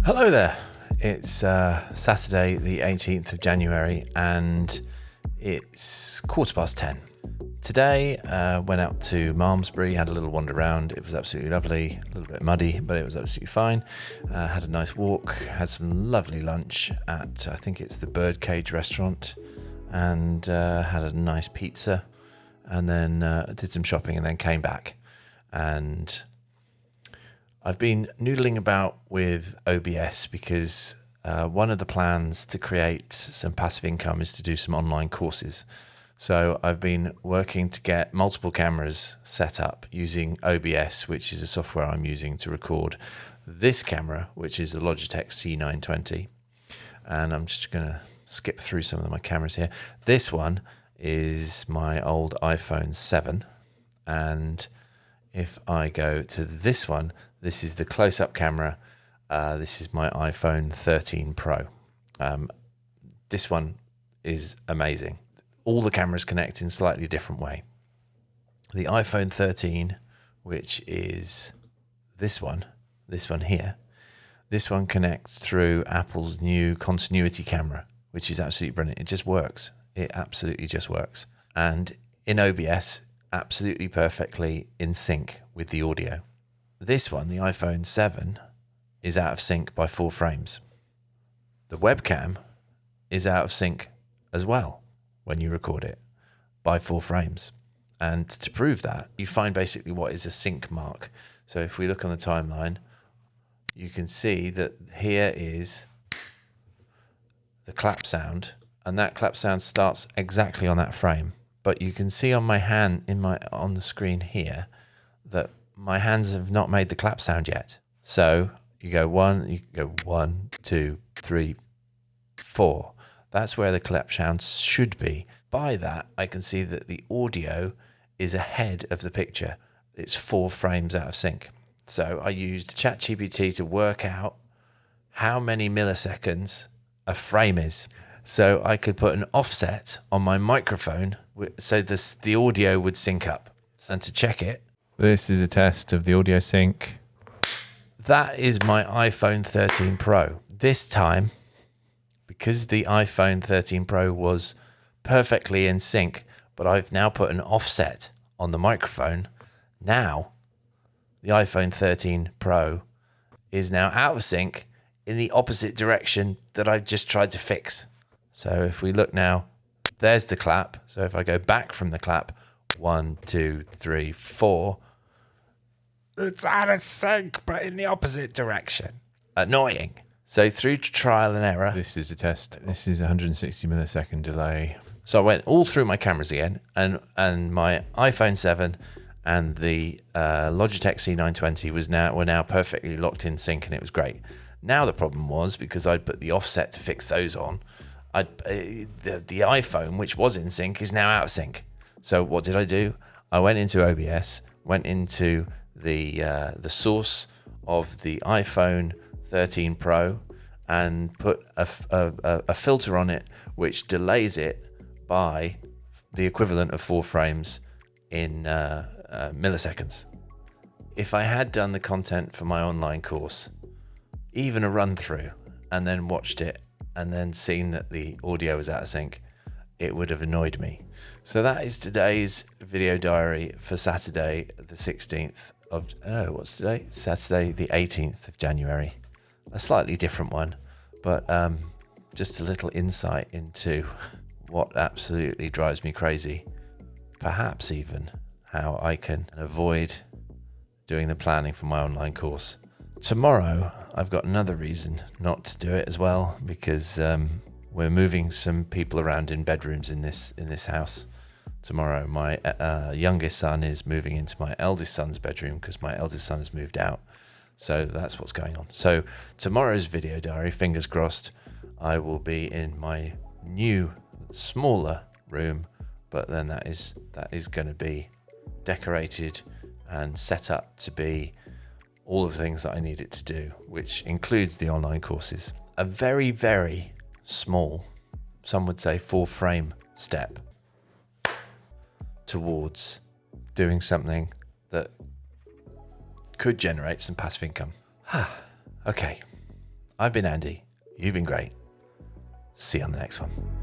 Hello there. It's Saturday, the 18th of January, and it's 10:15. Today, went out to Malmesbury, had a little wander around. It was absolutely lovely, a little bit muddy, but it was absolutely fine. Had a nice walk, had some lovely lunch at, I think it's the Birdcage restaurant, and had a nice pizza, and then did some shopping, and then came back. And I've been noodling about with OBS because one of the plans to create some passive income is to do some online courses. So I've been working to get multiple cameras set up using OBS, which is a software I'm using to record this camera, which is the Logitech C920. And I'm just going to skip through some of my cameras here. This one is my old iPhone 7. And if I go to this one, this is the close-up camera. This is my iPhone 13 Pro. This one is amazing. All the cameras connect in a slightly different way. The iPhone 13, which is this one here, this one connects through Apple's new continuity camera, which is absolutely brilliant. It just works. It absolutely just works. And in OBS, absolutely perfectly in sync with the audio. This one, the iPhone 7, is out of sync by 4 frames. The webcam is out of sync as well when you record it by 4 frames. And to prove that, you find basically what is a sync mark. So if we look on the timeline, you can see that here is the clap sound, and that clap sound starts exactly on that frame. But you can see on my hand on the screen here that my hands have not made the clap sound yet. So you go 1, 2, 3, 4. That's where the clap sound should be. By that, I can see that the audio is ahead of the picture. It's 4 frames out of sync. So I used ChatGPT to work out how many milliseconds a frame is. So I could put an offset on my microphone so the audio would sync up. And to check it, this is a test of the audio sync. That is my iPhone 13 Pro. This time, because the iPhone 13 Pro was perfectly in sync, but I've now put an offset on the microphone. Now, the iPhone 13 Pro is now out of sync in the opposite direction that I just tried to fix. So if we look now, there's the clap. So if I go back from the clap, 1, 2, 3, 4, it's out of sync, but in the opposite direction. Annoying. So through trial and error. This is a test. This is 160 millisecond delay. So I went all through my cameras again, and my iPhone 7 and the Logitech C920 were now perfectly locked in sync, and it was great. Now the problem was, because I'd put the offset to fix those on, the iPhone, which was in sync, is now out of sync. So what did I do? I went into OBS, went into the source of the iPhone 13 Pro, and put a filter on it which delays it by the equivalent of 4 frames in milliseconds. If I had done the content for my online course, even a run through, and then watched it and then seen that the audio was out of sync, it would have annoyed me. So that is today's video diary for Saturday the 16th of, what's today? Saturday the 18th of January. A slightly different one, but just a little insight into what absolutely drives me crazy. Perhaps even how I can avoid doing the planning for my online course. Tomorrow, I've got another reason not to do it as well, because we're moving some people around in bedrooms in this house tomorrow. My youngest son is moving into my eldest son's bedroom because my eldest son has moved out. So that's what's going on. So tomorrow's video diary, fingers crossed, I will be in my new, smaller room, but then that is going to be decorated and set up to be all of the things that I need it to do, which includes the online courses. A very, very small, some would say 4-frame step towards doing something that could generate some passive income. Okay, I've been Andy. You've been great. See you on the next one.